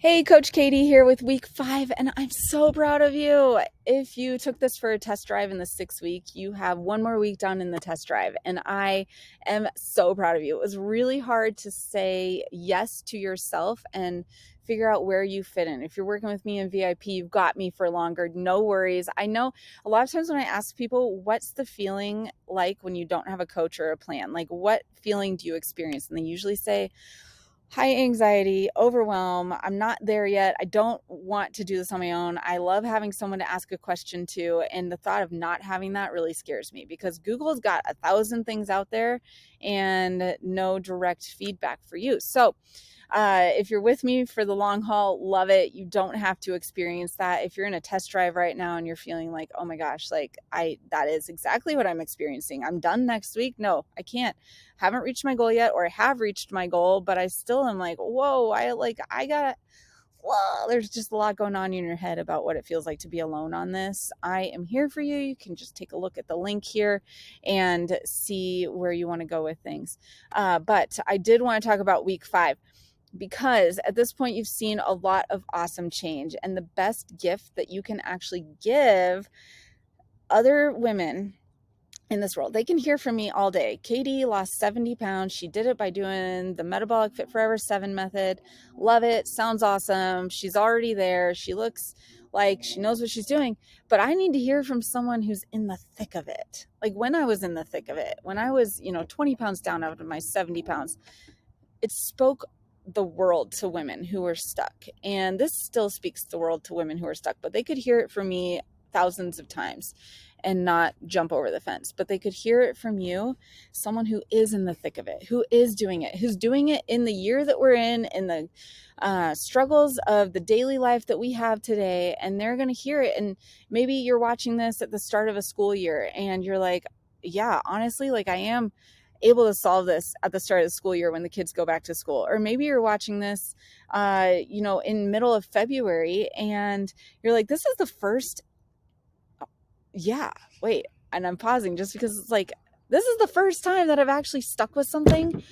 Hey, Coach Katie here with week 5, and I'm so proud of you. If you took this for a test drive in the 6th week, you have one more week done in the test drive, and I am so proud of you. It was really hard to say yes to yourself and figure out where you fit in. If you're working with me in VIP, you've got me for longer. No worries. I know a lot of times when I ask people, what's the feeling like when you don't have a coach or a plan? Like, what feeling do you experience? And they usually say, high anxiety, overwhelm. I'm not there yet. I don't want to do this on my own. I love having someone to ask a question to. And the thought of not having that really scares me because Google's got 1,000 things out there and no direct feedback for you. So if you're with me for the long haul, love it. You don't have to experience that. If you're in a test drive right now and you're feeling like, oh my gosh, that is exactly what I'm experiencing. I'm done next week. No, I can't. Haven't reached my goal yet, or I have reached my goal, but I still am like, whoa, there's just a lot going on in your head about what it feels like to be alone on this. I am here for you. You can just take a look at the link here and see where you want to go with things. But I did want to talk about week 5 because at this point you've seen a lot of awesome change, and the best gift that you can actually give other women in this world, they can hear from me all day. Katie lost 70 pounds. She did it by doing the Metabolic Fit Forever 7 method. Love it. Sounds awesome. She's already there. She looks like she knows what she's doing. But I need to hear from someone who's in the thick of it. Like when I was in the thick of it, when I was, 20 pounds down out of my 70 pounds, it spoke the world to women who were stuck. And this still speaks the world to women who are stuck, but they could hear it from me thousands of times and not jump over the fence. But they could hear it from you, someone who is in the thick of it, who is doing it, who's doing it in the year that we're in the struggles of the daily life that we have today. And they're going to hear it. And maybe you're watching this at the start of a school year and you're like, yeah, honestly, like I am able to solve this at the start of the school year when the kids go back to school. Or maybe you're watching this, in middle of February and you're like, this is the first, yeah, wait. And I'm pausing just because it's like, this is the first time that I've actually stuck with something,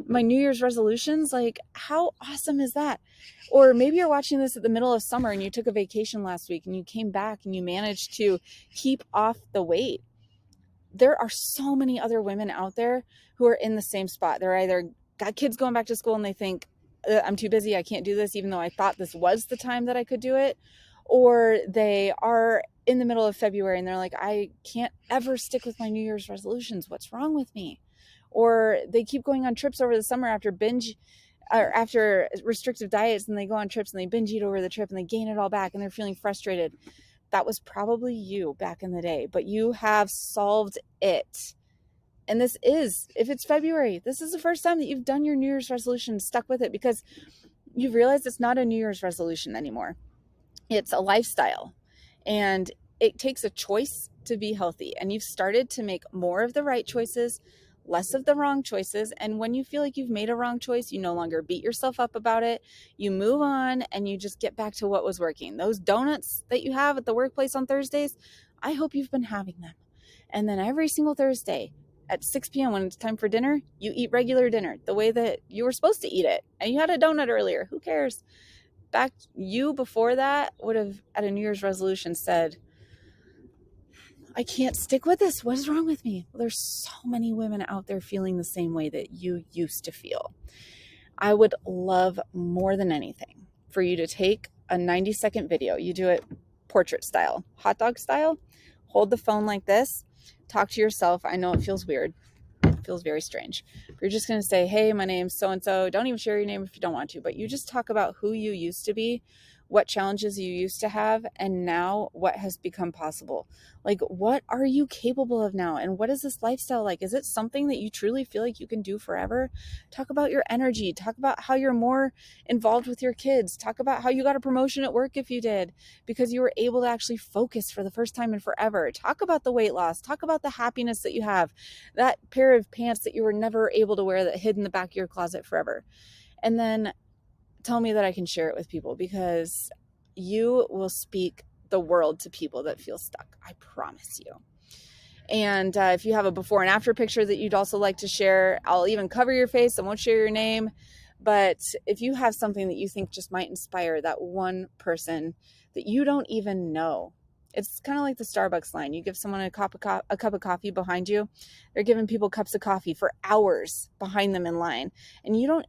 my New Year's resolutions. Like, how awesome is that? Or maybe you're watching this at the middle of summer and you took a vacation last week and you came back and you managed to keep off the weight. There are so many other women out there who are in the same spot. They're either got kids going back to school and they think, I'm too busy, I can't do this, even though I thought this was the time that I could do it. Or they are in the middle of February and they're like, I can't ever stick with my New Year's resolutions. What's wrong with me? Or they keep going on trips over the summer after binge or after restrictive diets, and they go on trips and they binge eat over the trip and they gain it all back and they're feeling frustrated. That was probably you back in the day, but you have solved it. And this is, if it's February, this is the first time that you've done your New Year's resolution, stuck with it, because you've realized it's not a New Year's resolution anymore. It's a lifestyle. And it takes a choice to be healthy. And you've started to make more of the right choices, less of the wrong choices. And when you feel like you've made a wrong choice, you no longer beat yourself up about it. You move on and you just get back to what was working. Those donuts that you have at the workplace on Thursdays, I hope you've been having them. And then every single Thursday at 6 p.m. when it's time for dinner, you eat regular dinner the way that you were supposed to eat it. And you had a donut earlier. Who cares? Back you before that would have at a New Year's resolution said, I can't stick with this. What is wrong with me? Well, there's so many women out there feeling the same way that you used to feel. I would love more than anything for you to take a 90-second video. You do it portrait style, hot dog style. Hold the phone like this. Talk to yourself. I know it feels weird. It feels very strange. But you're just going to say, hey, my name's so-and-so. Don't even share your name if you don't want to, but you just talk about who you used to be, what challenges you used to have, and now what has become possible. Like, what are you capable of now? And what is this lifestyle like? Is it something that you truly feel like you can do forever? Talk about your energy. Talk about how you're more involved with your kids. Talk about how you got a promotion at work if you did, because you were able to actually focus for the first time in forever. Talk about the weight loss. Talk about the happiness that you have, that pair of pants that you were never able to wear that hid in the back of your closet forever. And then tell me that I can share it with people, because you will speak the world to people that feel stuck. I promise you. And if you have a before and after picture that you'd also like to share, I'll even cover your face. I won't share your name, But if you have something that you think just might inspire that one person that you don't even know, it's kind of like the Starbucks line. You give someone a cup of coffee behind you. They're giving people cups of coffee for hours behind them in line. And you don't,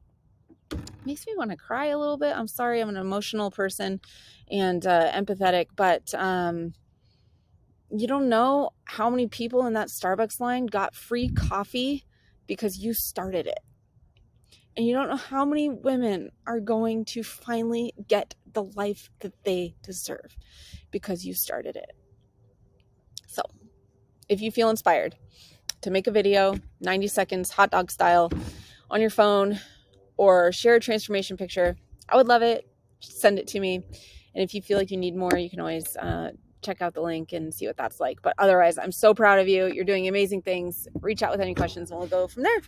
makes me want to cry a little bit. I'm sorry, I'm an emotional person and empathetic, but you don't know how many people in that Starbucks line got free coffee because you started it. And you don't know how many women are going to finally get the life that they deserve because you started it. So if you feel inspired to make a video, 90 seconds, hot dog style, on your phone, or share a transformation picture, I would love it. Send it to me. And if you feel like you need more, you can always check out the link and see what that's like. But otherwise, I'm so proud of you. You're doing amazing things. Reach out with any questions and we'll go from there.